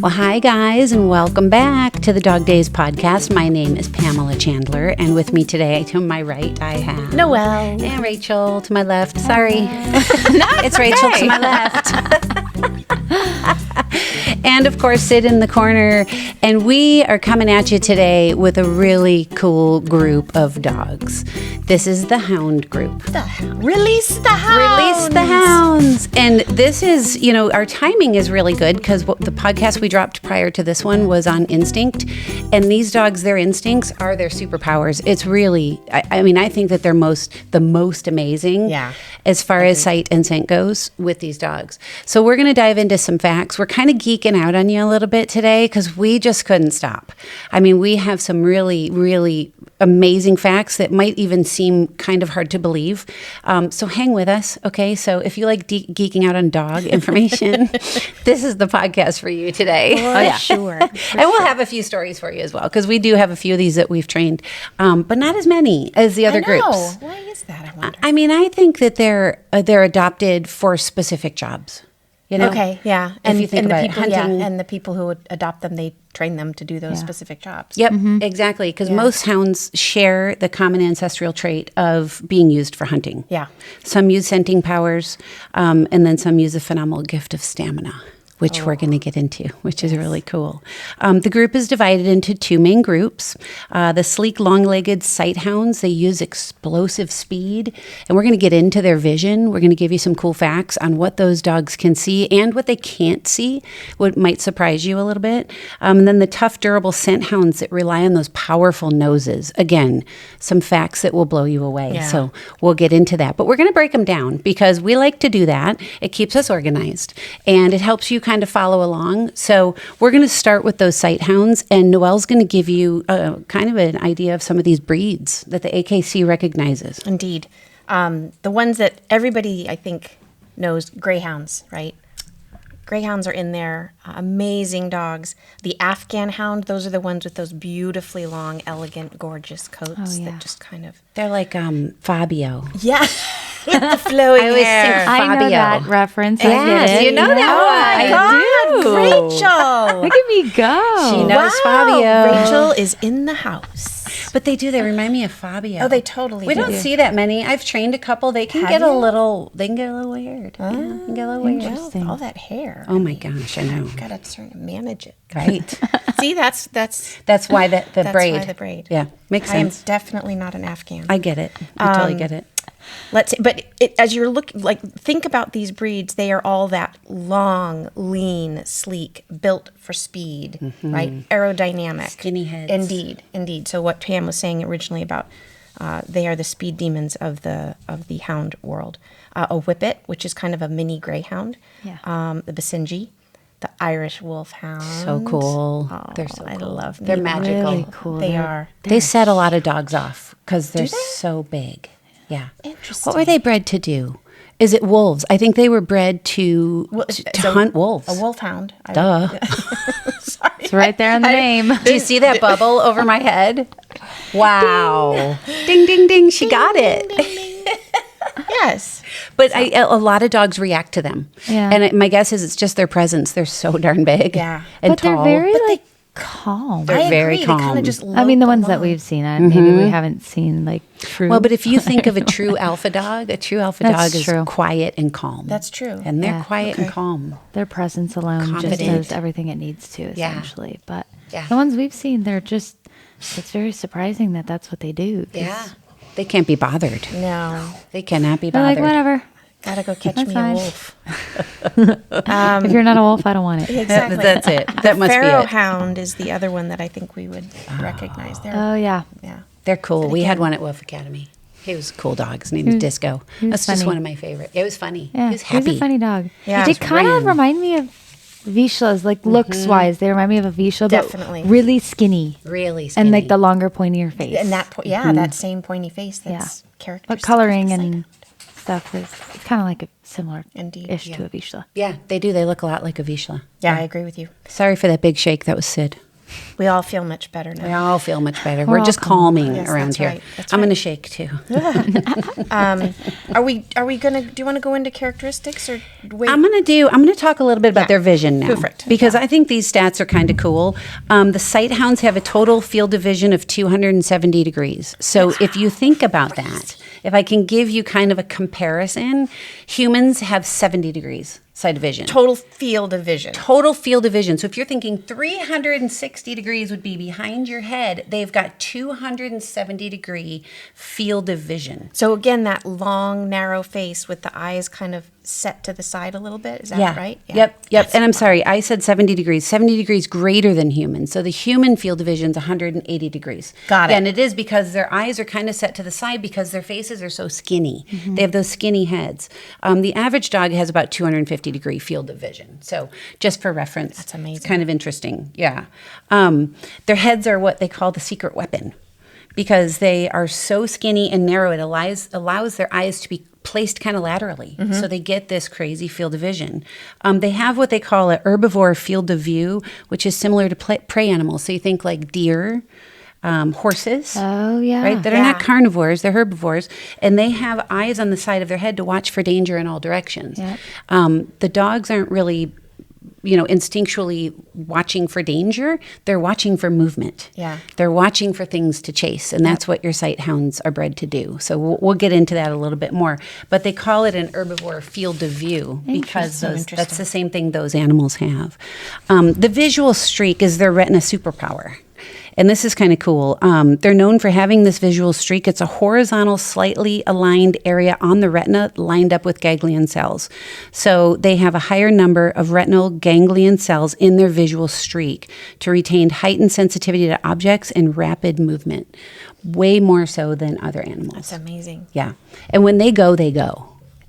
Well, hi, guys, and welcome back to the Dog Days podcast. My name is Pamela Chandler, and with me today, to my right, I have Noelle and Rachel to my left. Sorry, it's Rachel to my left. And, of course, Sid in the corner. And we are coming at you today with a really cool group of dogs. This is the Hound Group. Release the hounds! Release the hounds! And this is, our timing is really good because the podcast we dropped prior to this one was on instinct. And these dogs, their instincts are their superpowers. It's really, I think that they're the most amazing as far as sight and scent goes with these dogs. So we're going to dive into some facts. We're kind of geeking out on you a little bit today because we just couldn't stop. We have some really, really amazing facts that might even seem kind of hard to believe. So hang with us, okay? So if you like geeking out on dog information, this is the podcast for you today. Oh, yeah. Sure. And we'll have a few stories for you as well because we do have a few of these that we've trained, but not as many as the other groups. Why is that, I wonder? I think that they're adopted for specific jobs. Okay, yeah. And if you think about people, hunting, and the people who would adopt them, they train them to do those specific jobs. Yep, exactly. Because most hounds share the common ancestral trait of being used for hunting. Yeah. Some use scenting powers, and then some use a phenomenal gift of stamina, which we're going to get into, which is really cool. The group is divided into two main groups. The sleek, long-legged sight hounds, they use explosive speed, and we're going to get into their vision. We're going to give you some cool facts on what those dogs can see and what they can't see, what might surprise you a little bit. And then the tough, durable scent hounds that rely on those powerful noses. Again, some facts that will blow you away. Yeah. So we'll get into that. But we're going to break them down because we like to do that. It keeps us organized, and it helps you kind of follow along. So we're going to start with those sight hounds, and Noelle's going to give you kind of an idea of some of these breeds that the AKC recognizes. Indeed. The ones that everybody, I think, knows, greyhounds, right? Greyhounds are in there. Amazing dogs. The Afghan hound, those are the ones with those beautifully long, elegant, gorgeous coats that just kind of... They're like Fabio. Yeah. With the flowy hair. Fabio. I know that reference. Yes, I get it. you know that one. Oh, my God, Rachel. Look at me go. She knows Fabio. Rachel is in the house. But they do. They remind me of Fabio. Oh, they totally We do. don't see that many. I've trained a couple. They can get a little. They can get a little weird. Yeah, they can get a little weird. Interesting. All that hair. Oh my gosh, I know. You've got to start to manage it. Right. See, that's why the braid. why the braid. Yeah, makes I am sense. definitely not an Afghan. I get it. I totally get it. As you're looking, think about these breeds. They are all that long, lean, sleek, built for speed, right? Aerodynamic, Skinny heads. Indeed. So what Pam was saying originally about they are the speed demons of the hound world. A whippet, which is kind of a mini greyhound. Yeah. The Basenji, the Irish wolfhound. So cool. Oh, They're so cool. I love them. They're magical. Really cool. They are. They set a lot of dogs off because they're they? so big. Yeah. Interesting. What were they bred to do? Is it wolves? I think they were bred to hunt wolves. A wolfhound. Duh. Sorry. It's right there in the name. Do you see that bubble over my head? Wow. Ding, ding, ding. She got it. Yes. But a lot of dogs react to them. Yeah. And my guess is it's just their presence. They're so darn big. Yeah. And But tall. they're very calm. They're I very agree. calm. They kind of just The ones that we've seen, maybe we haven't seen true. Well, but if you think of a true alpha dog That's dog is true. quiet and calm. That's true. And they're Yeah. quiet and calm. Their presence alone Confident. just does everything it needs to, Yeah. essentially. But Yeah. the ones we've seen, it's very surprising that that's what they do. 'Cause Yeah. They can't be bothered. No. They cannot be They're bothered. like, whatever. Gotta go catch That's me fine. a wolf. If you're not a wolf, I don't want it. Exactly. That's it. That must be Pharaoh it. hound is the other one that I think we would recognize. Oh, yeah. Yeah. They're cool. We again- had one at Wolf Academy. He was a cool dog. His name was Disco. he was That's just funny. one of my favorite. It was funny. Yeah, He was happy. He's a funny dog. Yeah. They Just kind of ran. remind me of Vizslas, looks-wise. They remind me of a Vizsla, Definitely. but really skinny. Really skinny. And the longer, pointier face. And that, that same pointy face that's characteristic. But of coloring the and stuff is kind of like a similar-ish Indeed, to a Vizsla. Yeah, they do. They look a lot like a Vizsla. Yeah, I agree with you. Sorry for that big shake. That was Sid. We all feel much better now. We all feel much better. We're just calming Yes, around that's here. right. That's I'm right. going to shake too. Are we gonna? Do you want to go into characteristics or wait? I'm going to talk a little bit about Yeah. their vision now. Perfect. Because I think these stats are kind of cool. The sight hounds have a total field of vision of 270 degrees. So if you think about that, if I can give you kind of a comparison, humans have 70 degrees sight of vision. Total field of vision. Total field of vision. So if you're thinking 360 degrees would be behind your head, they've got 270 degree field of vision. So again, that long, narrow face with the eyes kind of set to the side a little bit. Is that right? Yeah. Yep. And I'm sorry, I said 70 degrees. 70 degrees greater than human. So the human field of vision is 180 degrees. Got it. And it is because their eyes are kind of set to the side because their faces are so skinny. They have those skinny heads. The average dog has about 250 degree field of vision. So just for reference. That's amazing. It's kind of interesting. Yeah. Their heads are what they call the secret weapon because they are so skinny and narrow. It allows their eyes to be placed kind of laterally. So they get this crazy field of vision. They have what they call an herbivore field of view, which is similar to prey animals. So you think like deer, horses. Oh, yeah. Right? That are not carnivores, they're herbivores. And they have eyes on the side of their head to watch for danger in all directions. Yep. The dogs aren't really, instinctually watching for danger. They're watching for movement. Yeah. They're watching for things to chase. And that's what your sight hounds are bred to do. So we'll get into that a little bit more. But they call it an herbivore field of view because that's the same thing those animals have. The visual streak is their retina superpower. And this is kind of cool. They're known for having this visual streak. It's a horizontal, slightly aligned area on the retina lined up with ganglion cells. So they have a higher number of retinal ganglion cells in their visual streak to retain heightened sensitivity to objects and rapid movement, way more so than other animals. That's amazing. Yeah. And when they go, they go.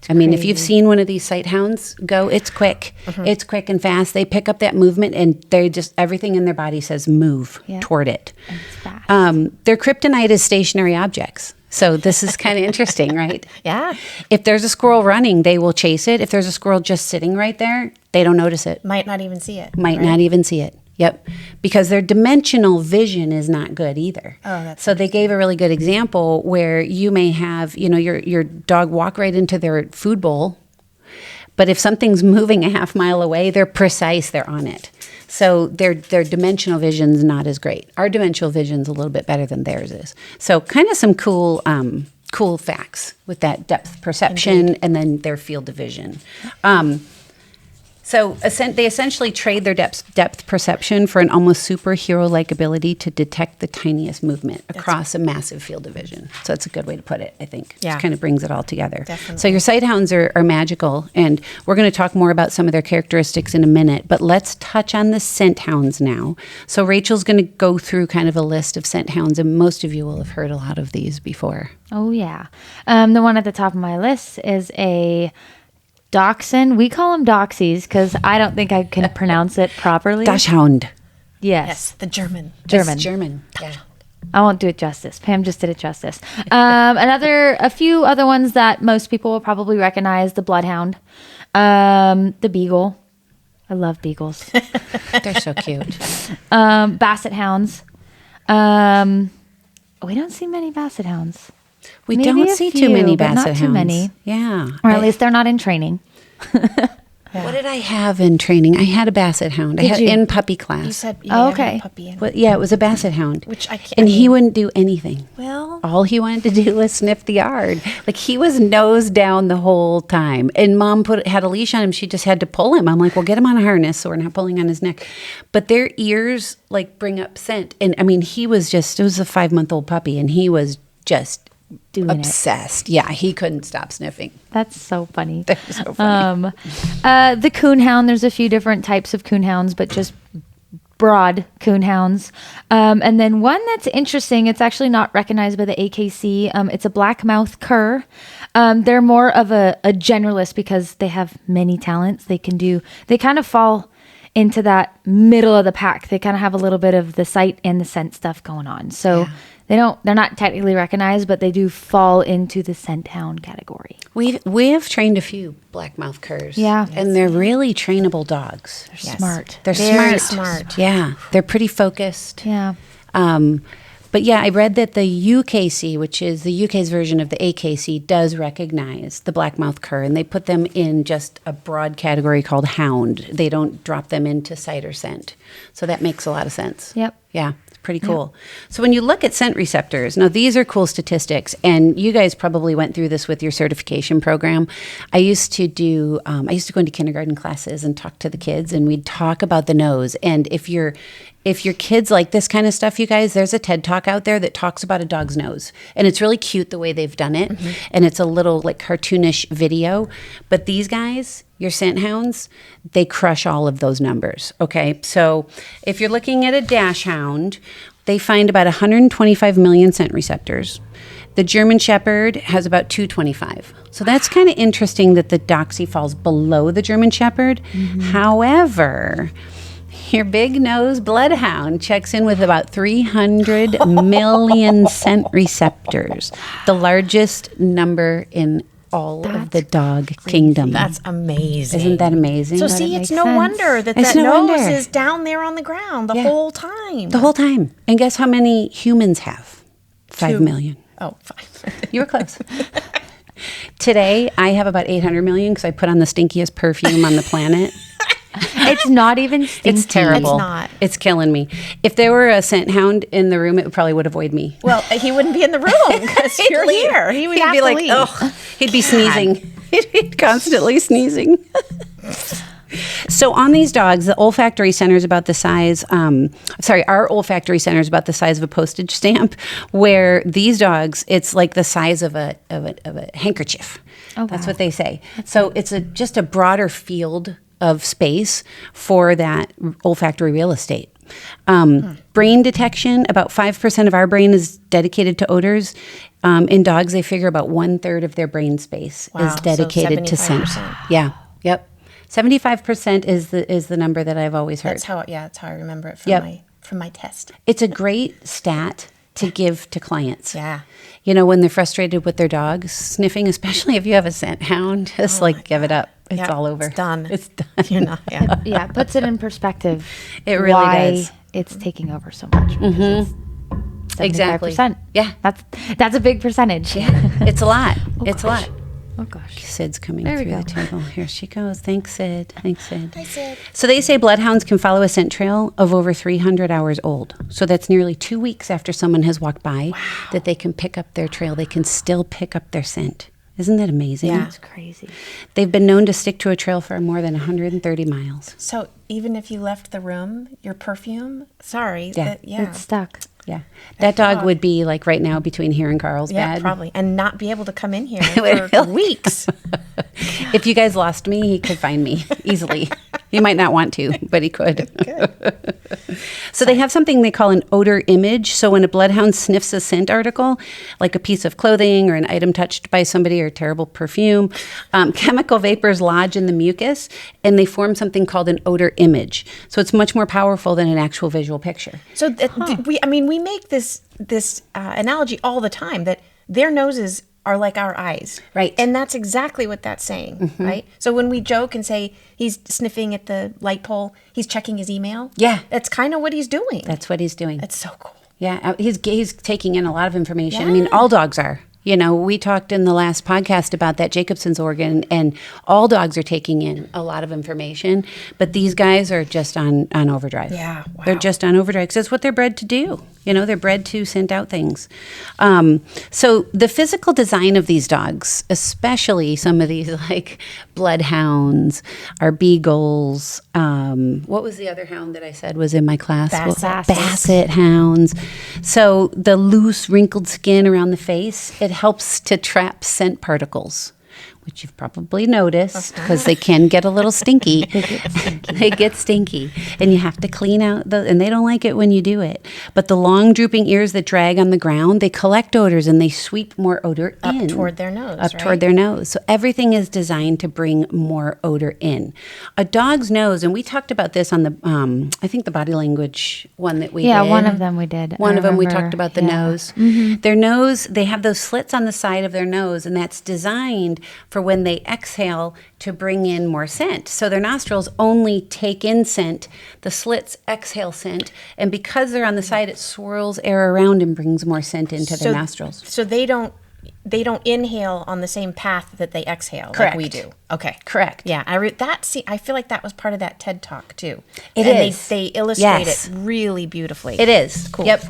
I mean, if you've seen one of these sight hounds go, it's quick. It's quick and fast. They pick up that movement and they just, everything in their body says move toward it. And it's fast. Their kryptonite is stationary objects. So this is kind of interesting, right? Yeah. If there's a squirrel running, they will chase it. If there's a squirrel just sitting right there, they don't notice it. Might not even see it. Might not even see it. Yep. Because their dimensional vision is not good either. Oh, that's so they gave a really good example where you may have, your dog walk right into their food bowl, but if something's moving a half mile away, they're precise, they're on it. So their dimensional vision's not as great. Our dimensional vision's a little bit better than theirs is. So kind of some cool facts with that depth perception and then their field of vision. So they essentially trade their depth perception for an almost superhero-like ability to detect the tiniest movement across a massive field of vision. So that's a good way to put it, I think. Yeah. It kind of brings it all together. Definitely. So your sight hounds are magical, and we're going to talk more about some of their characteristics in a minute, but let's touch on the scent hounds now. So Rachel's going to go through kind of a list of scent hounds, and most of you will have heard a lot of these before. Oh, yeah. The one at the top of my list is a Dachshund. We call them Doxies because I don't think I can pronounce it properly. Dachshund. Yes. The German. German. It's German. Yeah. I won't do it justice. Pam just did it justice. A few other ones that most people will probably recognize: the Bloodhound, the Beagle. I love beagles. They're so cute. Basset Hounds. We don't see many Basset Hounds. We Maybe don't a see few, too many but basset not too hounds. many. Yeah. Or at least they're not in training. What did I have in training? I had a basset hound. I had you? in puppy class. You said okay. a puppy. And, Well, yeah, it was a basset hound. Which I can't. And he wouldn't do anything. Well, All he wanted to do was sniff the yard. Like he was nose down the whole time. And mom had a leash on him. She just had to pull him. I'm like, well, get him on a harness so we're not pulling on his neck. But their ears like bring up scent. And I mean, it was a 5-month-old puppy and he was just Doing obsessed. Yeah, he couldn't stop sniffing. That's so funny. They're so funny. The coonhound, there's a few different types of coonhounds, but just broad coonhounds. And then one that's interesting, it's actually not recognized by the AKC. It's a black-mouthed cur. They're more of a generalist because they have many talents. They kind of fall into that middle of the pack. They kind of have a little bit of the sight and the scent stuff going on. So they're not technically recognized, but they do fall into the scent hound category. We have trained a few blackmouth curs. Yeah. And they're really trainable dogs. They're smart. They're Very smart. smart. Yeah. They're pretty focused. Yeah. But yeah, I read that the UKC, which is the UK's version of the AKC, does recognize the blackmouth cur, and they put them in just a broad category called hound. They don't drop them into sight or scent. So that makes a lot of sense. Yep. Yeah, it's pretty cool. So when you look at scent receptors, now these are cool statistics, and you guys probably went through this with your certification program. I used to go into kindergarten classes and talk to the kids, and we'd talk about the nose. And if your kids like this kind of stuff, you guys, there's a TED Talk out there that talks about a dog's nose. And it's really cute the way they've done it. Mm-hmm. And it's a little like cartoonish video. But these guys, your scent hounds, they crush all of those numbers. Okay. So if you're looking at a dash hound, they find about 125 million scent receptors. The German Shepherd has about 225. So that's kind of interesting that the Doxy falls below the German Shepherd. Mm-hmm. However, your big nose bloodhound checks in with about 300 million scent receptors, the largest number in all of the dog kingdom. That's amazing. Isn't that amazing? So But see, it it's makes no sense. wonder that It's that no nose wonder. is down there on the ground the Yeah. whole time. The whole time. And guess how many humans have? 5 2. million. Oh, 5. You were close. Today, I have about 800 million because I put on the stinkiest perfume on the planet. It's not even stinky. It's terrible. It's not. It's killing me. If there were a scent hound in the room, it probably would avoid me. Well, he wouldn't be in the room because you're here. He would He'd have be to like, leave. ugh. He'd be sneezing. He'd be constantly sneezing. So on these dogs, the olfactory center is about the size, our olfactory center is about the size of a postage stamp, where these dogs, it's like the size of a handkerchief. Oh, That's wow. what they say. So it's just a broader field of space for that olfactory real estate. Brain detection, about 5% of our brain is dedicated to odors. In dogs, they figure about 1/3 of their brain space Wow, is so dedicated to scent. 75%. Yeah. Yep. 75% is the number that I've always heard. That's how I remember it from my test. It's a great stat to give to clients. Yeah. You know, when they're frustrated with their dogs sniffing, especially if you have a scent hound, just give it up. It's Yeah, all over. It's done. It's done. You're not. Yeah. Yeah, it puts it in perspective. It really why does. it's taking over so much. Mm-hmm. Exactly. Yeah. That's a big percentage. It's a lot. It's a lot. Oh gosh. Sid's coming There we through the go. table. Here she goes. Thanks, Sid. Thanks, Sid. Hi, Sid. So they say bloodhounds can follow a scent trail of over 300 hours old. So that's nearly 2 weeks after someone has walked by that they can pick up their trail. They can still pick up their scent. Isn't that amazing? Yeah. That's crazy. They've been known to stick to a trail for more than 130 miles. So even if you left the room, your perfume, sorry. Yeah. It's stuck. Yeah. That dog would be like right now between here and Carlsbad. probably. And not be able to come in here Really? for weeks. If you guys lost me, he could find me easily. He might not want to, but he could. So they have something they call an odor image. So when a bloodhound sniffs a scent article, like a piece of clothing or an item touched by somebody or terrible perfume, chemical vapors lodge in the mucus and they form something called an odor image. So it's much more powerful than an actual visual picture. So we make this analogy all the time that their noses are like our eyes. Right. And that's exactly what that's saying, right? So when we joke and say he's sniffing at the light pole, he's checking his email. Yeah. That's kind of what he's doing. That's what he's doing. That's so cool. Yeah, he's taking in a lot of information. I mean, all dogs are. You know, we talked in the last podcast about that Jacobson's organ, and all dogs are taking in a lot of information, but these guys are just on overdrive. Yeah, wow. They're just on overdrive because that's what they're bred to do. You know, they're bred to scent out things. So the physical design of these dogs, especially some of these like bloodhounds, our beagles. What was the other hound that I said was in my class? Basset hounds. So the loose, wrinkled skin around the face, it helps to trap scent particles, which you've probably noticed because they can get a little stinky. They get stinky. And you have to clean out and they don't like it when you do it. But the long drooping ears that drag on the ground, they collect odors and they sweep more odor in. Up toward their nose, Up toward their nose. So everything is designed to bring more odor in. A dog's nose, and we talked about this on the, I think the body language one that we did. Yeah, one of them we did. One of them we remember. talked about the nose. Their nose, they have those slits on the side of their nose, and that's designed for when they exhale to bring in more scent. So their nostrils only take in scent, the slits exhale scent, and because they're on the side, it swirls air around and brings more scent into their nostrils. So they don't inhale on the same path that they exhale Correct. like we do. Okay. Correct. Yeah, I feel like that was part of that TED Talk too. It and is. They illustrate Yes. it really beautifully. It is. Cool. Yep,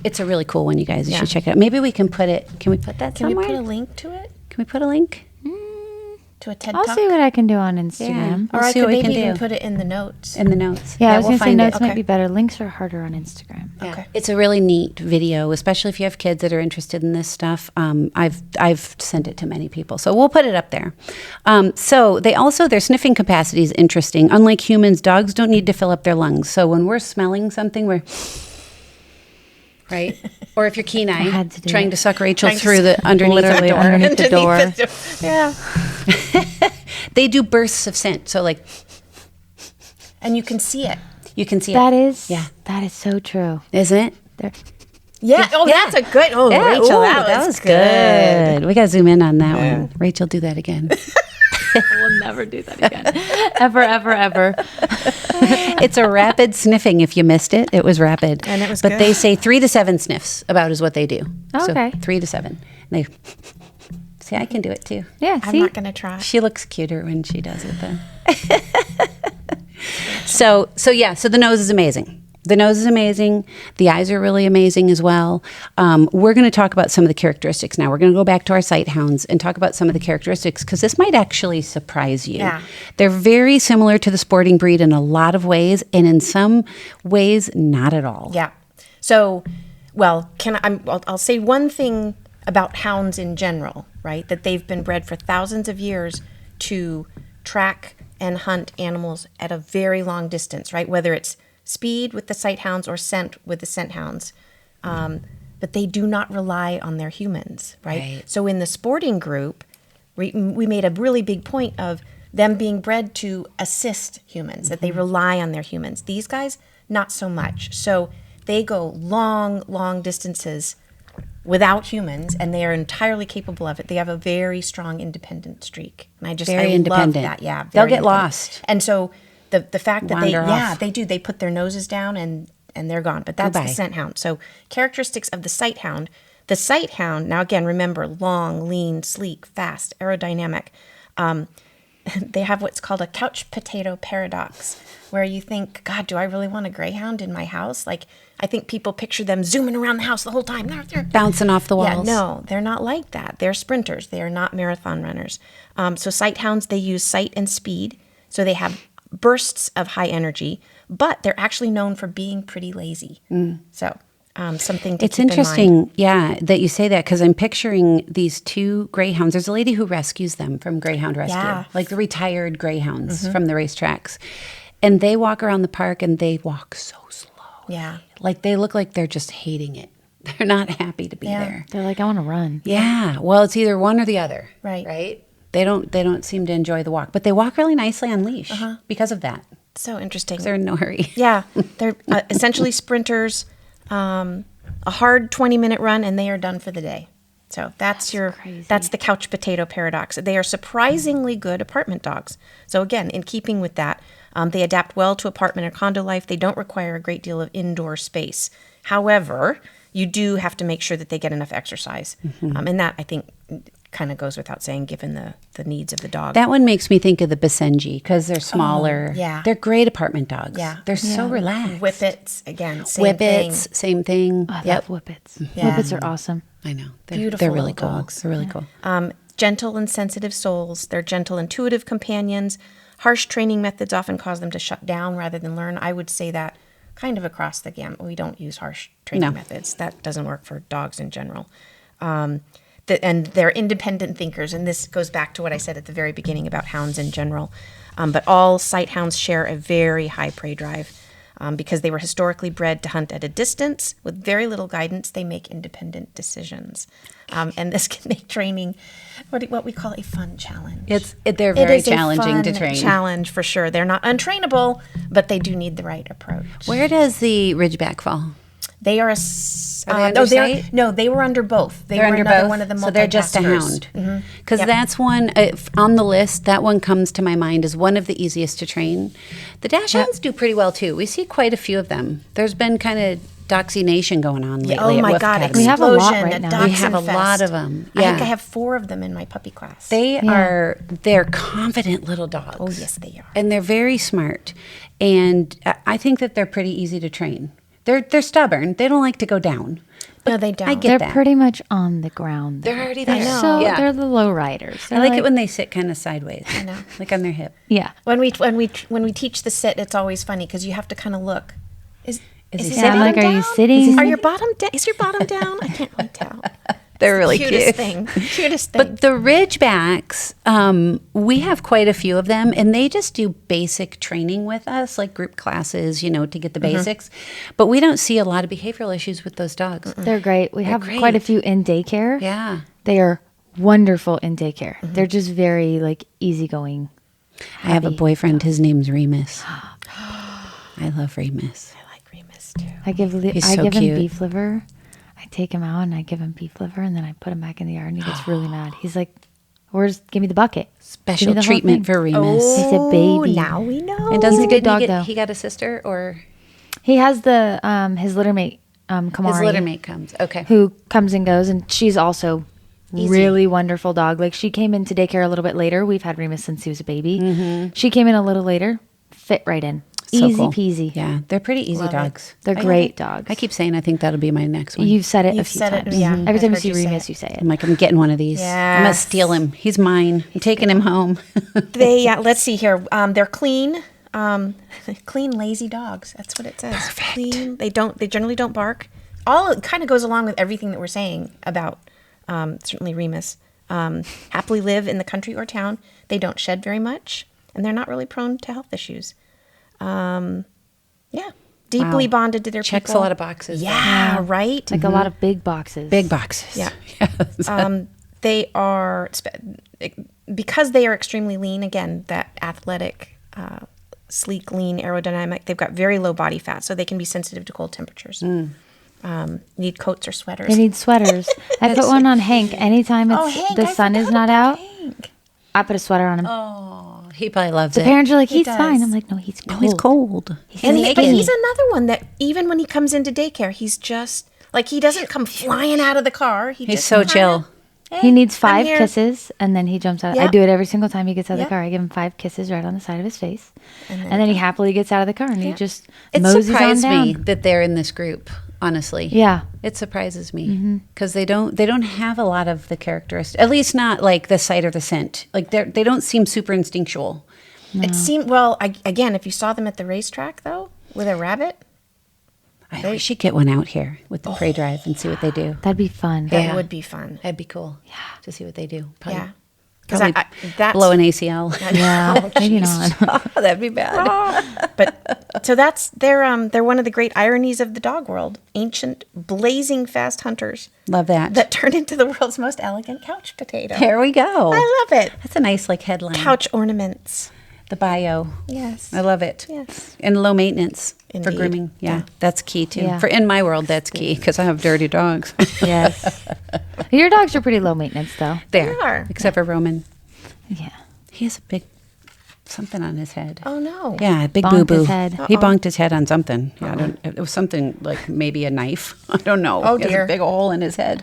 it's a really cool one, you guys. You should check it out. Maybe we can put it, can we put that Can somewhere? we put a link to it? Can we put a link? To a TED I'll Talk? see what I can do on Instagram. We'll Or I see could what we maybe can even do. put it in the notes. In the notes. Yeah, I was we'll going to say find notes it. might be better. Links are harder on Instagram. Yeah. Okay. It's a really neat video, especially if you have kids that are interested in this stuff. I've sent it to many people, so we'll put it up there. So their sniffing capacity is interesting. Unlike humans, dogs don't need to fill up their lungs. So when we're smelling something, we're right. Or if you're keen eye, had to do trying it. to suck Rachel Trying to through the underneath Literally the door. underneath the door. Yeah. They do bursts of scent. So like And you can see it. you can see That it, that is so true. isn't it? There. Yeah. Oh, Yeah. that's a good. Oh, Yeah, Rachel, ooh, that was good. We got to zoom in on that one. Rachel, do that again. We'll never do that again. Ever, ever, ever. It's a rapid sniffing. If you missed it, it was rapid. And it was but good. they say 3 to 7 sniffs about is what they do. Okay. So 3 to 7. They see, I can do it too. Yeah, I'm see? not going to try. She looks cuter when she does it though. So the nose is amazing. The nose is amazing. The eyes are really amazing as well. We're going to talk about some of the characteristics now. We're going to go back to our sight hounds and talk about some of the characteristics because this might actually surprise you. Yeah. They're very similar to the sporting breed in a lot of ways, and in some ways, not at all. Yeah. So, well, I'll say one thing about hounds in general, right? That they've been bred for thousands of years to track and hunt animals at a very long distance, right? Whether it's speed with the sight hounds or scent with the scent hounds. But they do not rely on their humans, right? So in the sporting group, we made a really big point of them being bred to assist humans, that they rely on their humans. These guys, not so much. So they go long, long distances without humans, and they are entirely capable of it. They have a very strong independent streak. And Very I independent. love that. Yeah. They'll very get independent. lost. And so the fact that Wander off. they do, they put their noses down and they're gone. But that's Goodbye. the scent hound. So characteristics of the sight hound. The sight hound, now again, remember, long, lean, sleek, fast, aerodynamic. They have what's called a couch potato paradox, where you think, God, do I really want a greyhound in my house? Like, I think people picture them zooming around the house the whole time. Bouncing off the walls. Yeah, no, they're not like that. They're sprinters. They are not marathon runners. So sight hounds, they use sight and speed. So they have bursts of high energy, but they're actually known for being pretty lazy. So something to It's keep in mind. interesting, yeah, that you say that because I'm picturing these 2 greyhounds. There's a lady who rescues them from Greyhound Rescue, Yeah. like the retired greyhounds from the racetracks. And they walk around the park and they walk so slow. Yeah. Like they look like they're just hating it. They're not happy to be Yeah. there. They're like, I want to run. Yeah. Well, it's either one or the other. Right. Right? They don't seem to enjoy the walk, but they walk really nicely on leash because of that. So interesting. They're in no hurry. Yeah, they're essentially sprinters. A hard 20-minute run, and they are done for the day. So that's the couch potato paradox. They are surprisingly good apartment dogs. So again, in keeping with that, they adapt well to apartment or condo life. They don't require a great deal of indoor space. However, you do have to make sure that they get enough exercise, and that I think kind of goes without saying, given the needs of the dog. That one makes me think of the Basenji because they're smaller. yeah. They're great apartment dogs. Yeah. They're so relaxed. Whippets, again, same Whippets, thing. same thing. I love whippets. Yeah. Whippets are awesome. I know. They're Beautiful really little cool. dogs. They're really cool. Gentle and sensitive souls. They're gentle, intuitive companions. Harsh training methods often cause them to shut down rather than learn. I would say that kind of across the gamut. We don't use harsh training No. methods. That doesn't work for dogs in general. and they're independent thinkers. And this goes back to what I said at the very beginning about hounds in general. But all sight hounds share a very high prey drive. Because they were historically bred to hunt at a distance with very little guidance, they make independent decisions. And this can make training what we call a fun challenge. They're very challenging to train. Challenge for sure. They're not untrainable, but they do need the right approach. Where does the Ridgeback fall? They are they were under both. They're under another both, one of the so they're just a multitaskers. hound. Because that's one on the list. That one comes to my mind as one of the easiest to train. The dash hounds do pretty well too. We see quite a few of them. There's been kind of doxynation going on lately. Oh my at God! Academy. We have a lot Explosion right at now. Dachshund We have a Fest. lot of them. I Yeah. think I have 4 of them in my puppy class. They're confident little dogs. Oh yes, they are. And they're very smart. And I think that they're pretty easy to train. They're stubborn. They don't like to go down. No, they don't. I get They're that. pretty much on the ground. They're already there. So Yeah. they're the low riders. I like it when they sit kind of sideways. I know. Like on their hip. Yeah. When we teach the sit, it's always funny because you have to kind of look. Is he his sitting? I'm like, bottom are you down? sitting? Are your bottom down? Is your bottom down? I can't really tell. They're really Cutest cute. thing. Cutest thing. But the Ridgebacks, we have quite a few of them, and they just do basic training with us, like group classes, to get the basics. But we don't see a lot of behavioral issues with those dogs. They're great. We have great. quite a few in daycare. Yeah. They are wonderful in daycare. They're just very easygoing. I have a happy. boyfriend. His name's Remus. I love Remus. I like Remus too. I give He's so him cute. beef liver. I take him out and I give him beef liver and then I put him back in the yard and he gets really mad. He's like, give me the bucket. Give me Special the whole treatment thing." for Remus. He's a baby. Now we know. And doesn't He's a good dog, he though. he got a sister or He has his litter mate, Kamari. his litter mate comes? Okay. Who comes and goes, and she's also really wonderful dog. Like, she came into daycare a little bit later. We've had Remus since he was a baby. She came in a little later, fit right in. So Easy cool. peasy. Yeah, they're pretty easy Love it. dogs. They're great dogs. I keep saying I think that'll be my next one. You've said it a You've few said it, times. yeah. Every I've time you heard see you say Remus, it. you say it. I'm like, I'm getting one of these. I'm gonna Yes. steal him. He's mine. I'm taking him home. They let's see here. They're clean. Clean, lazy dogs. That's what it says. Perfect. Clean. They generally don't bark. All it kind of goes along with everything that we're saying about certainly Remus. Happily live in the country or town. They don't shed very much, and they're not really prone to health issues. Yeah, deeply Wow. bonded to their Checks people. a lot of boxes. Yeah, right. Like a lot of big boxes. Big boxes. Yeah. Yes. They are because they are extremely lean. Again, that athletic, sleek, lean, aerodynamic. They've got very low body fat, so they can be sensitive to cold temperatures. Need coats or sweaters. They need sweaters. I put one on Hank anytime the sun is not out. Hank. I put a sweater on him. Oh, he probably loves The it. parents are like, He he's does. fine. I'm like, no, he's cold. He's cold. And naked. but he's another one that even when he comes into daycare, he's just like he doesn't come flying out of the car. He's just so kinda, chill. "Hey, He needs I'm 5 here." kisses, and then he jumps out. I Yeah. do it every single time he gets out of Yeah. the car. I give him 5 kisses right on the side of his face, and then he happily gets out of the car, and he just It moseys on surprised down. me that they're in this group. Honestly, Yeah. it surprises me because they don't have a lot of the characteristics. At least not like the sight or the scent. Like they don't seem super instinctual. It seemed again. If you saw them at the racetrack though, with a rabbit, We should get one out here with the prey drive and see what they do. That'd be fun. that Yeah. would be fun. That'd be cool. Yeah, to see what they do. Probably, Yeah, because probably that's blow an ACL. Yeah, maybe not. Oh, that'd be bad. But so they're one of the great ironies of the dog world. Ancient, blazing fast hunters Love that. that turn into the world's most elegant couch potato. There we go. I love it. That's a nice headline. Couch ornaments. The bio. Yes. I love it. Yes. And low maintenance for Indeed. grooming. Yeah, that's key too. Yeah. For in my world, that's key because I have dirty dogs. Yes. Your dogs are pretty low maintenance, though. There, They are. except for Roman. Yeah. He has a big something on his head. Oh no. Yeah, a big Bonked boo boo. his head. He bonked his head on something. Yeah, it was something like maybe a knife. I don't know. Oh, He has dear. a big hole in his head.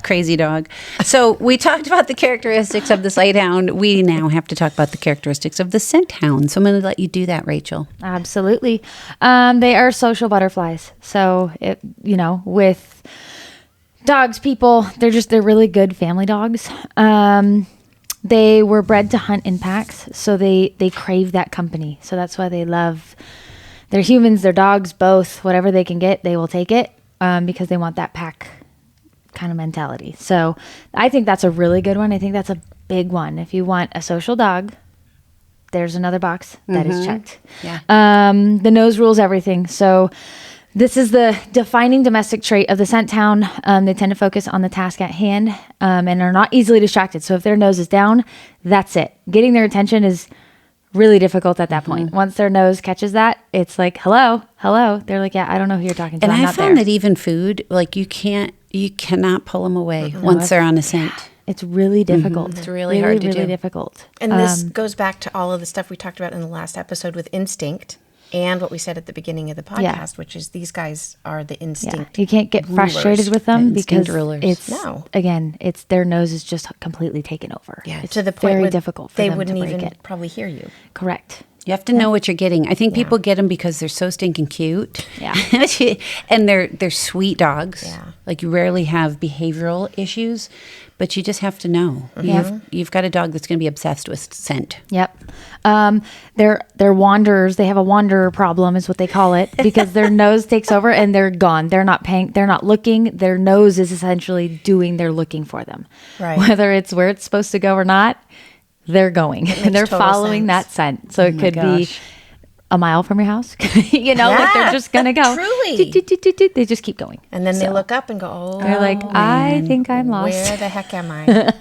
Crazy dog. So we talked about the characteristics of the sight hound. We now have to talk about the characteristics of the scent hound. So I'm going to let you do that, Rachel. Absolutely. They are social butterflies. So, with dogs, people, they're really good family dogs. They were bred to hunt in packs, so they crave that company. So that's why they love their humans, their dogs, both. Whatever they can get, they will take it because they want that pack kind of mentality. So I think that's a really good one. I think that's a big one. If you want a social dog, there's another box that is checked. Yeah. The nose rules everything. So this is the defining domestic trait of the scent hound. They tend to focus on the task at hand and are not easily distracted. So if their nose is down, that's it. Getting their attention is really difficult at that point. Once their nose catches that, it's like, hello. They're like, yeah, I don't know who you're talking to. And I'm I not found there. that even food, like you cannot pull them away once they're on a scent. It's really difficult. It's really hard to really do. difficult. And this goes back to all of the stuff we talked about in the last episode with instinct and what we said at the beginning of the podcast, which is these guys are the instinct. You can't get frustrated rulers. with them The because instinct rulers. it's their nose is just completely taken over. Yeah. It's To the point very where difficult for they them wouldn't to break even it. probably hear you. Correct. You have to know what you're getting. I think people get them because they're so stinking cute. Yeah. And they're sweet dogs. Yeah. Like you rarely have behavioral issues, but you just have to know. You've got a dog that's going to be obsessed with scent. Yep. They're wanderers. They have a wanderer problem is what they call it because their nose takes over and they're gone. They're not paying. They're not looking. Their nose is essentially doing their looking for them. Right. Whether it's where it's supposed to go or not, they're going and they're total following sense. that scent. So it could be gosh. a mile from your house. Like they're just going to go. Truly. They just keep going. And then they look up and go, oh, They're like, I think I'm lost. where the heck am I?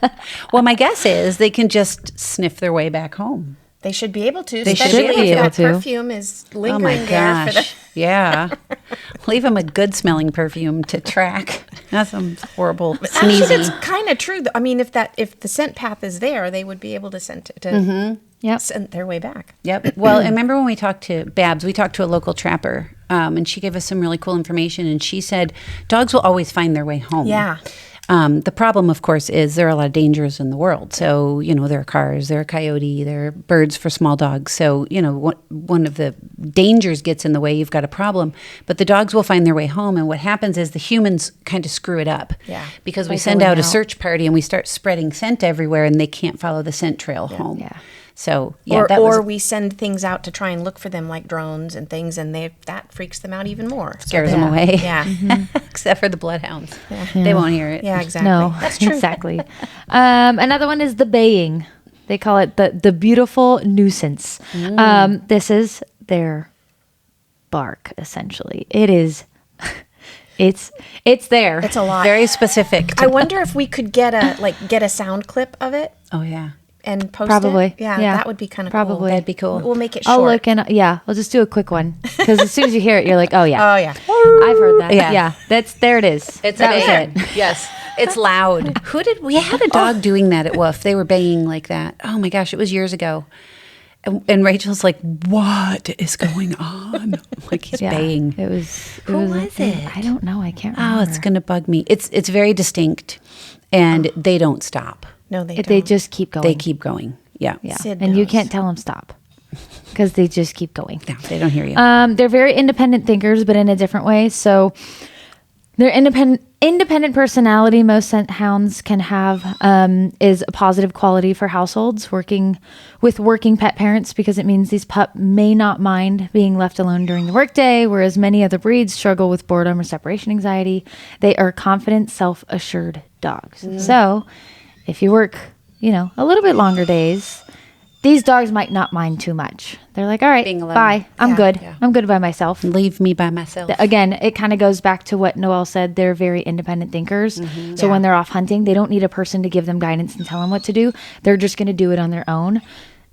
Well, my guess is they can just sniff their way back home. They should be able to, They should especially be if able that to. perfume is Oh lingering my there for the gosh. Yeah. Leave them a good smelling perfume to track. That's some horrible Actually, sneezing. that's kind of true. I mean, if the scent path is there, they would be able to scent Yep. scent their way back. Yep. Well, I remember when we talked to Babs, we talked to a local trapper, and she gave us some really cool information. And she said dogs will always find their way home. Yeah. The problem, of course, is there are a lot of dangers in the world. So, there are cars, there are coyote, there are birds for small dogs. So, one of the dangers gets in the way, you've got a problem. But the dogs will find their way home. And what happens is the humans kind of screw it up. Yeah. Because we By send going out a out. search party and we start spreading scent everywhere and they can't follow the scent trail home. Yeah. So, that or was we send things out to try and look for them like drones and things, and that freaks them out even more. So scares them away. Yeah. Except for the bloodhounds. They won't hear it. Yeah, exactly. No, That's true. exactly. Another one is the baying. They call it the beautiful nuisance. This is their bark, essentially. It is. It's there. It's a lot. Very specific. I wonder if we could get a sound clip of it Oh, yeah. and post Probably. it. Yeah, Yeah. that would be kind of Probably. cool. That'd be cool. We'll make it short. I'll look and I'll just do a quick one because as soon as you hear it, you're like, oh yeah, Oh yeah. I've heard that. Yeah. Yeah, there it is. It's that was it. it. Yes. It's loud. We had a dog doing that at Woof. They were baying like that. Oh my gosh, it was years ago. And Rachel's like, what is going on? Like he's Yeah, baying. it was. Who was it? I don't know. I can't remember. Oh, it's going to bug me. It's very distinct and they don't stop. No, they They don't. just keep going. They keep going. Yeah. Yeah, Sid and you knows. can't tell them stop because they just keep going. No, they don't hear you. They're very independent thinkers, but in a different way. So their independent personality most scent hounds can have is a positive quality for households working pet parents because it means these pup may not mind being left alone during the workday, whereas many other breeds struggle with boredom or separation anxiety. They are confident, self-assured dogs. So if you work, a little bit longer days, these dogs might not mind too much. They're like, all right, Being alone. bye. I'm Yeah. good. Yeah. I'm good by myself. Leave me by myself. Again, it kind of goes back to what Noelle said. They're very independent thinkers. So when they're off hunting, they don't need a person to give them guidance and tell them what to do. They're just going to do it on their own.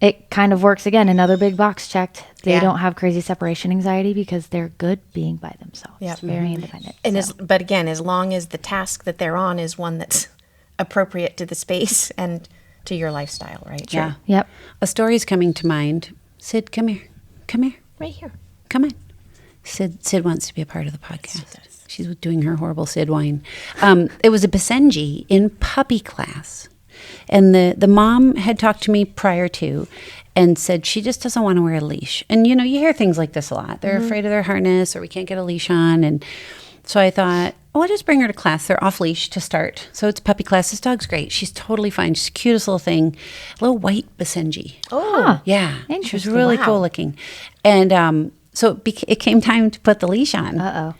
It kind of works again. Another big box checked. They Yeah. don't have crazy separation anxiety because they're good being by themselves. Yep. Very independent. And so. but again, as long as the task that they're on is one that's appropriate to the space and to your lifestyle, right? Yeah. Yep. A story's coming to mind. Sid, come here. Come here. Right here. Come on. Sid wants to be a part of the podcast. does. She's doing her horrible Sid whine. It was a Basenji in puppy class. And the mom had talked to me prior to and said she just doesn't want to wear a leash. And, you hear things like this a lot. They're afraid of their harness or we can't get a leash on. And so I thought, I'll just bring her to class. They're off leash to start. So it's puppy class. This dog's great. She's totally fine. She's the cutest little thing. A little white Basenji. Oh, Yeah. She was Interesting. really Wow. cool looking. And so it came time to put the leash on. Uh-oh.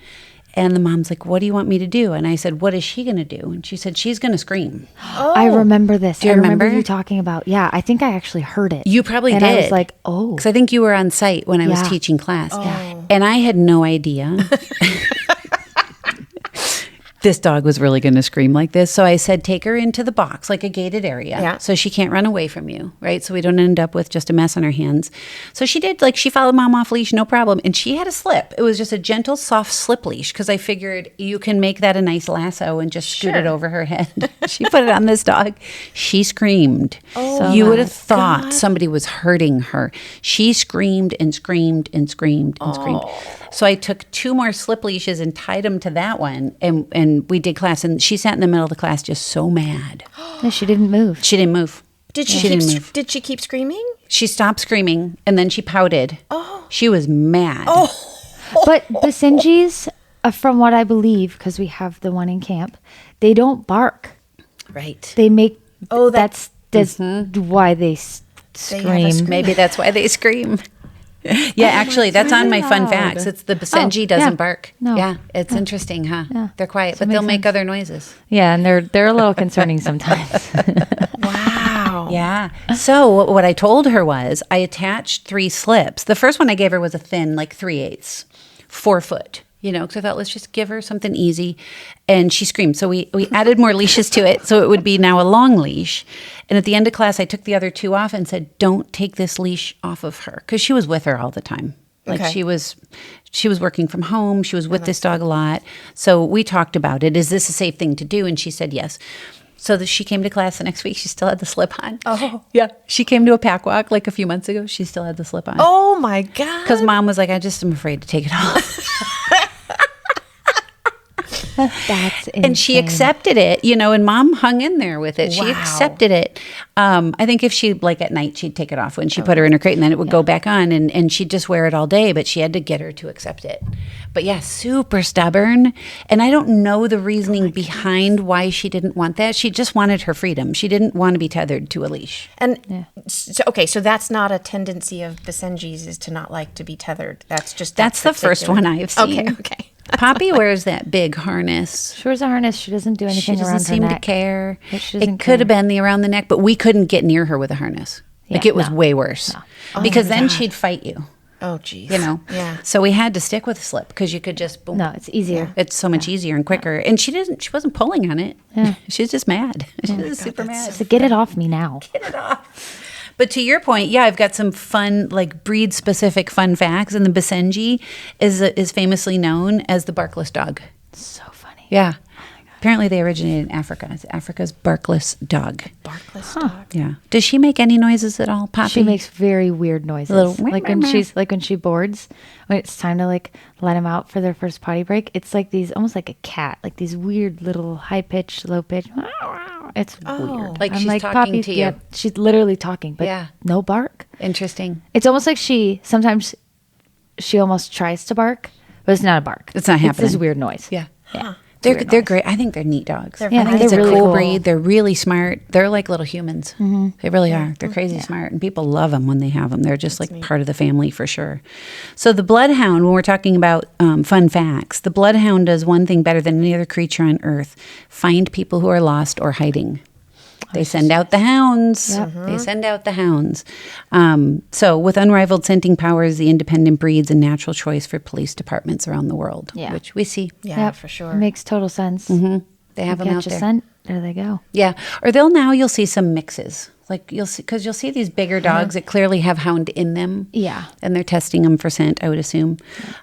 And the mom's like, what do you want me to do? And I said, what is she going to do? And she said, she's going to scream. I remember this. Do you I remember remember? you talking about, yeah, I think I actually heard it. You probably and did. I was like, oh. Because I think you were on site when I was Yeah. teaching class. And I had no idea. This dog was really going to scream like this. So I said, take her into the box, like a gated area. Yeah. So she can't run away from you, right? So we don't end up with just a mess on our hands. So she did, like she followed mom off leash, no problem. And she had a slip. It was just a gentle, soft slip leash because I figured you can make that a nice lasso and just scoot it over her head. She put it on this dog. She screamed. You would have thought somebody was hurting her. She screamed and screamed and screamed and screamed. So I took 2 more slip leashes and tied them to that one, and we did class. And she sat in the middle of the class just so mad. No, she didn't move. She didn't move. Did she didn't move. Did she keep screaming? She stopped screaming, and then she pouted. She was mad. But Basenjis, from what I believe, because we have the one in camp, they don't bark. Right. They make. Oh, that's why they scream. Maybe that's why they scream. Yeah, actually, that's on my fun facts. It's the Basenji doesn't bark. No. Yeah, it's interesting, huh? Yeah. They're quiet, but makes they'll make sense. other noises. Yeah, and they're a little concerning sometimes. Wow. Yeah. So what I told her was I attached 3 slips. The first one I gave her was a thin, like 3/8, 4 foot. Because I thought, let's just give her something easy. And she screamed. So we added more leashes to it. So it would be now a long leash. And at the end of class, I took the other 2 off and said, don't take this leash off of her. Because she was with her all the time. Like Okay. she was working from home. She was with this dog a lot. So we talked about it. Is this a safe thing to do? And she said yes. So she came to class the next week. She still had the slip on. Oh. Yeah. She came to a pack walk like a few months ago. She still had the slip on. Oh my God. Because mom was like, I just am afraid to take it off. That's insane. And she accepted it, and mom hung in there with it. She Wow. accepted it. I think if she, like at night, she'd take it off when she put her in her crate and then it would go back on and she'd just wear it all day, but she had to get her to accept it. But yeah, super stubborn. And I don't know the reasoning behind why she didn't want that. She just wanted her freedom. She didn't want to be tethered to a leash. And so that's not a tendency of Basenjis is to not like to be tethered. That's the first one I've seen. Okay. Poppy wears that big harness. She wears a harness. She doesn't do anything She around doesn't her seem to neck. care. But she doesn't It could have care. been the around the neck, but we couldn't get near her with a harness. Like Yeah, it was no. way worse. Because then she'd fight you, Oh, geez. Yeah. So we had to stick with a slip because you could just boom. No, it's easier. It's so much easier and quicker. And she wasn't pulling on it. Yeah. She was just mad. She was super mad. So get it off me now. But to your point, yeah, I've got some fun, like breed-specific fun facts. And the Basenji is famously known as the barkless dog. So funny. Yeah. Apparently they originated in Africa. It's Africa's barkless dog. Barkless dog. Yeah. Does she make any noises at all, Poppy? She makes very weird noises. Little like when she boards, when it's time to like let them out for their first potty break, it's like these almost like a cat, like these weird little high pitched, low pitch. It's weird. Like I'm she's talking Poppy, to you. Yeah, she's literally talking, but Yeah. no bark. Interesting. It's almost like sometimes she almost tries to bark, but it's not a bark. It's not It's this happening. weird noise. Yeah. Yeah. They're great. I think they're neat dogs. They're I think fun. it's a They're really cool cool. breed. They're really smart. They're like little humans. They really are. They're crazy smart, and people love them when they have them. They're just like part of the family for sure. So the bloodhound, when we're talking about fun facts, the bloodhound does one thing better than any other creature on earth: find people who are lost or hiding. They send out the hounds. They send out the hounds. So with unrivaled scenting powers, the independent breeds a natural choice for police departments around the world, Yeah. which we see. Yeah, Yep. for sure. It makes total sense. They have them out Catch a there. scent, there they go. Yeah. Or you'll see some mixes. Like you'll see these bigger dogs that clearly have hound in them. Yeah. And they're testing them for scent, I would assume.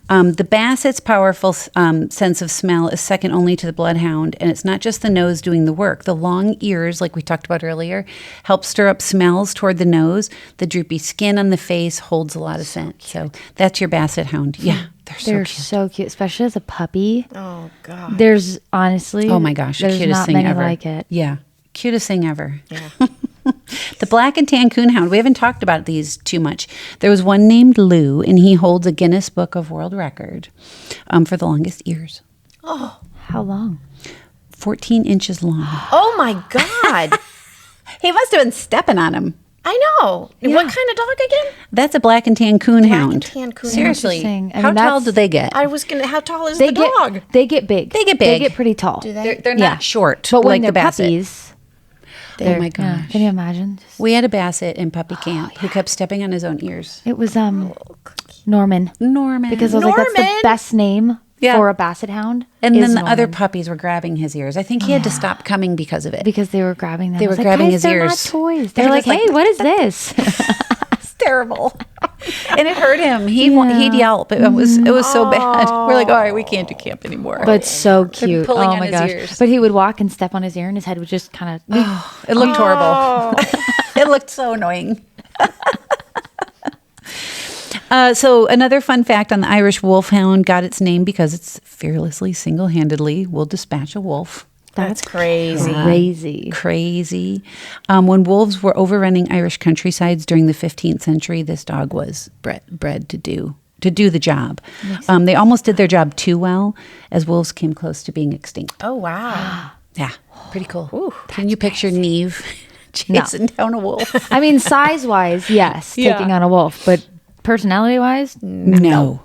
The Bassett's powerful sense of smell is second only to the bloodhound. And it's not just the nose doing the work. The long ears, like we talked about earlier, help stir up smells toward the nose. The droopy skin on the face holds a lot of scent. So that's your Basset hound. Yeah. They're so cute. so cute, especially as a puppy. Oh, God. There's honestly, Oh my gosh, the there's cutest not thing many ever. like it. Yeah. Cutest thing ever. Yeah. The black and tan coonhound, we haven't talked about these too much. There was one named Lou, and he holds a Guinness Book of World Record for the longest ears. How long? 14 inches long. Oh, my God. He must have been stepping on him. I know. What kind of dog again? That's a black and tan coon hound. and tan coon hound. Seriously, Interesting. I how mean, tall that's- do they get? How tall is the dog? They get big. They get They big. get pretty tall. Do they? They're Yeah. not short But when like they're the Basset. puppies, Oh they're- my yeah. gosh. Can you imagine? We had a Basset in puppy camp who kept stepping on his own ears. It was Norman. Norman. Because I was like, that's the Norman? best name Yeah. for a Basset hound. and is then the other Norman. puppies were grabbing his ears. I think he had to stop coming because of it. Because they were grabbing them. They I was were like, grabbing "Guys, his they're not ears. toys. They're They're like, just like- hey, what is this? It's terrible. And it hurt him. He'd yelp. It was so bad. We're like, all right, we can't do camp anymore. But so cute. pulling Oh on my his gosh. ears. But he would walk and step on his ear and his head would just kind of It looked horrible. It looked so annoying. So another fun fact on the Irish Wolfhound got its name because it's fearlessly, single-handedly will dispatch a wolf. That's crazy. crazy. When wolves were overrunning Irish countrysides during the 15th century, this dog was bred to do the job. They almost did their job too well, as wolves came close to being extinct. Oh, wow. Yeah, pretty cool. Can you picture Neve chasing down a wolf? I mean, size-wise, yes, Yeah. taking on a wolf. But personality-wise, No.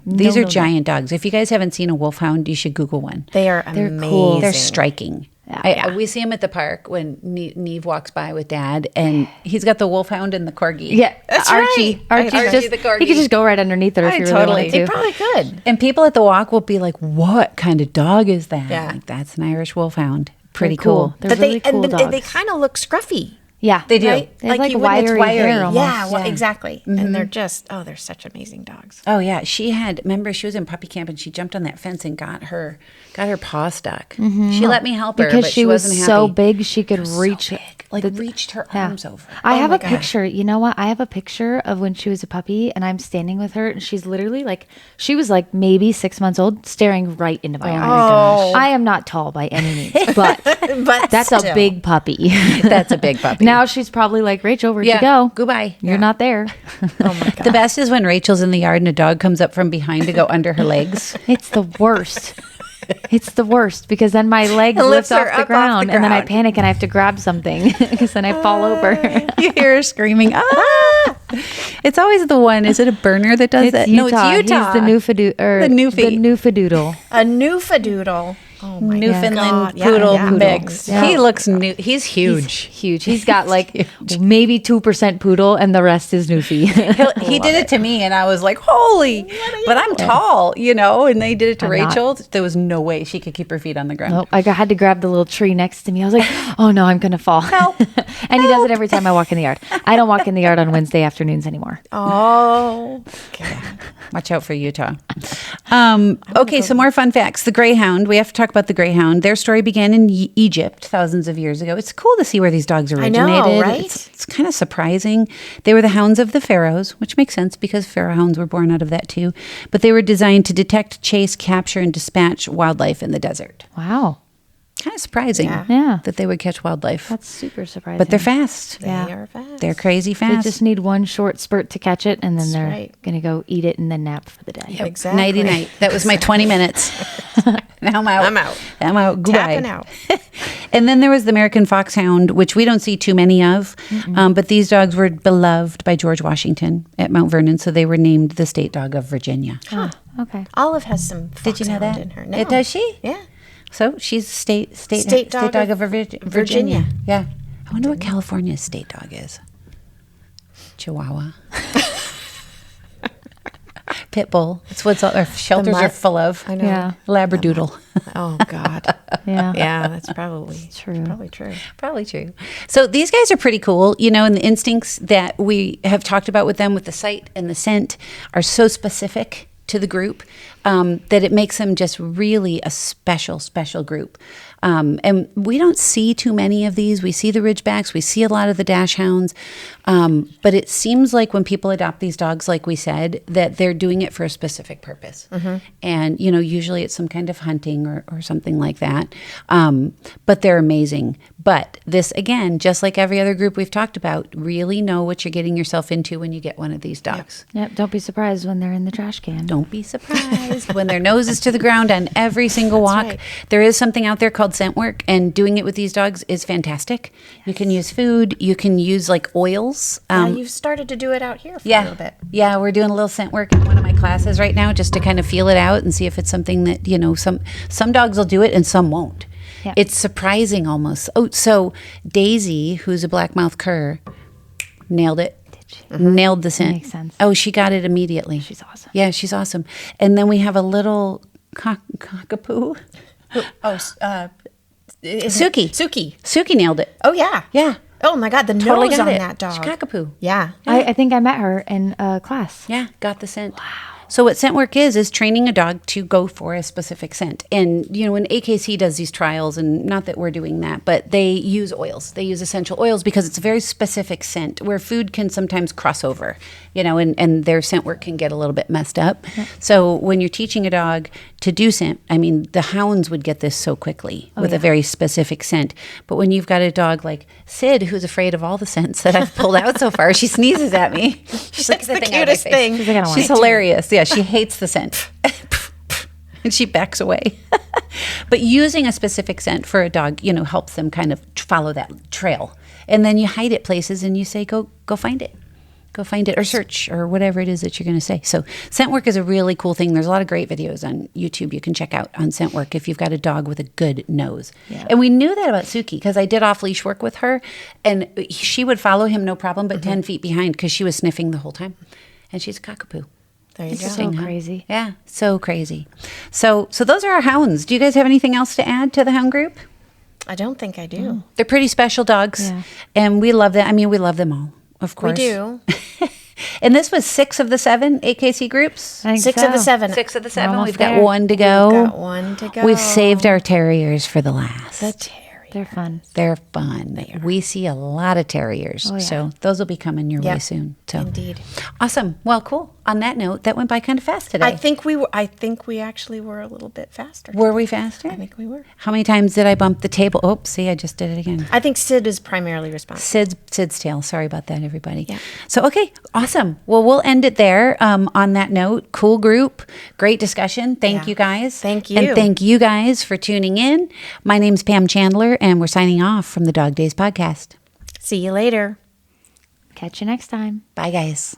These are no. giant dogs. If you guys haven't seen a wolfhound, you should Google one. They are They're amazing. cool. They're striking. Yeah. We see him at the park when Neve walks by with Dad, and he's got the wolfhound and the corgi. yeah, That's Archie. right. Archie's Archie just the corgi. he could just go right underneath it if he really totally. wanted They to. probably could. And people at the walk will be like, "What kind of dog is that?" Yeah. Like, that's an Irish wolfhound. Pretty They're cool. cool. They're But really cool they dogs. kind of look scruffy. Yeah, They do. Right? They have like you wouldn't- it's wiry hair almost. Yeah, well, Yeah. exactly. And they're just, they're such amazing dogs. Oh yeah, remember she was in puppy camp and she jumped on that fence and got her paw stuck. She let me help her because but she was wasn't so happy. big she could reach so big, like reached her Yeah. arms over. I have my a gosh. picture. You know what? I have a picture of when she was a puppy and I'm standing with her and she's literally like, she was like maybe 6 months old, staring right into my eyes. I am not tall by any means, but But that's still. a big puppy. That's a big puppy. Now she's probably like, Rachel, where'd Yeah, you go? goodbye. You're not there. Oh my God. The best is when Rachel's in the yard and a dog comes up from behind to go under her legs. It's the worst. It's the worst because then my legs lifts lift her off up the off the ground and then I ground. panic and I have to grab something because then I fall over. You hear her screaming, "Ah!" It's always the one. Is it a burner that does that? Utah. No, it's Utah. He's the The Newfie. The Newfadoodle. A Newfadoodle. Oh my Newfoundland God. Yeah, poodle yeah. mix. Yeah. He looks new. He's huge. Huge. He's got like maybe 2% poodle and the rest is Newfie. He did it to me, and I was like, "Holy!" But I'm tall, and they did it to I'm not. Rachel. There was no way she could keep her feet on the ground. Nope. Had to grab the little tree next to me. I was like, oh no, I'm going to fall. Help. And he does it every time I walk in the yard. I don't walk in the yard on Wednesday afternoons anymore. Oh. Watch out for Utah. Okay, some more fun facts. The Greyhound. We have to talk about the Greyhound. Their story began in Egypt thousands of years ago. It's cool to see where these dogs originated. know, right? It's kind of surprising. They were the hounds of the pharaohs, which makes sense because pharaoh hounds were born out of that too. But they were designed to detect, chase, capture, and dispatch wildlife in the desert. Wow. Kind of surprising Yeah. that they would catch wildlife. That's super surprising. But they're fast. They Yeah. are fast. They're crazy They fast. just need one short spurt to catch it and then they're right. going to go eat it and then nap for the day. Exactly. Nighty night. That was my 20 minutes. Now I'm out. I'm out. Goodbye. Tapping out. And then there was the American Foxhound, which we don't see too many of. But these dogs were beloved by George Washington at Mount Vernon, so they were named the state dog of Virginia. Okay. Olive has some Did you know foxhound that? in her. No. Does she? Yeah. So she's state dog dog of of Virginia. Virginia. Yeah. I wonder what California's state dog is. Chihuahua. Pit bull. It's what our shelters are full of. I know. Yeah. Labradoodle. Oh God. Yeah. Yeah, that's probably True. Probably true. Probably true. So these guys are pretty cool, and the instincts that we have talked about with them with the sight and the scent are so specific to the group that it makes them just really a special group. And we don't see too many of these. We see the Ridgebacks, we see a lot of the Dachshunds, but it seems like when people adopt these dogs, like we said, that they're doing it for a specific purpose. And, usually it's some kind of hunting or something like that. But they're amazing. But this, again, just like every other group we've talked about, really know what you're getting yourself into when you get one of these dogs. Yep. Don't be surprised when they're in the trash can. Don't be surprised. is, when their nose is to the ground on every single walk. right. There is something out there called scent work, and doing it with these dogs is fantastic. You can use food. You can use like oils. You've started to do it out here for a little bit. Yeah, we're doing a little scent work in one of my classes right now just to kind of feel it out and see if it's something that, some dogs will do it and some won't. Yeah. It's surprising almost. Oh, so Daisy, who's a blackmouth cur, nailed it. Nailed the scent. Makes sense. Oh, she got it immediately. She's awesome. Yeah, she's awesome. And then we have a little cockapoo. Suki. Suki nailed it. Oh, yeah. Yeah. Oh, my God. The Totally nose got on it. that dog. She's cockapoo. Yeah. I think I met her in class. Yeah, got the scent. Wow. So what scent work is training a dog to go for a specific scent. And, when AKC does these trials, and not that we're doing that, but they use oils. They use essential oils because it's a very specific scent where food can sometimes cross over, and their scent work can get a little bit messed up. So when you're teaching a dog to do scent, the hounds would get this so quickly with a very specific scent. But when you've got a dog like Sid, who's afraid of all the scents that I've pulled out so far, she sneezes at me. She's like, It's the cutest thing. She's like, I don't want She's it. hilarious. Yeah, she hates the scent. And she backs away. But using a specific scent for a dog, helps them kind of follow that trail. And then you hide it places and you say, go find it. Go find it or search or whatever it is that you're going to say. So scent work is a really cool thing. There's a lot of great videos on YouTube you can check out on scent work if you've got a dog with a good nose. Yeah. And we knew that about Suki because I did off-leash work with her, and she would follow him no problem, but 10 feet behind because she was sniffing the whole time. And she's a cockapoo. There you go. So crazy. Yeah, so crazy. So those are our hounds. Do you guys have anything else to add to the Hound Group? I don't think I do. They're pretty special dogs, Yeah. and we love them. We love them all, of We course. do. And this was 6 of the 7 AKC groups. I think 6 so. of the 7. 6 of the We're 7. almost We've got there. 1 to go. Got 1 to go. We've saved our terriers for the last. The terrier. They're fun. They're fun. We see a lot of terriers. Oh, yeah. So those will be coming your way Yep. soon. So Indeed. Awesome. Well, cool. On that note, that went by kind of fast today. I think we actually were a little bit faster. Were we faster? I think we were. How many times did I bump the table? Oh, see, I just did it again. I think Sid is primarily responsible. Sid's tail. Sorry about that, everybody. Yeah. So, okay, awesome. Well, we'll end it there. On that note, cool group, great discussion. Thank Yeah. you guys. Thank you. And thank you guys for tuning in. My name's Pam Chandler, and we're signing off from the Dog Days podcast. See you later. Catch you next time. Bye, guys.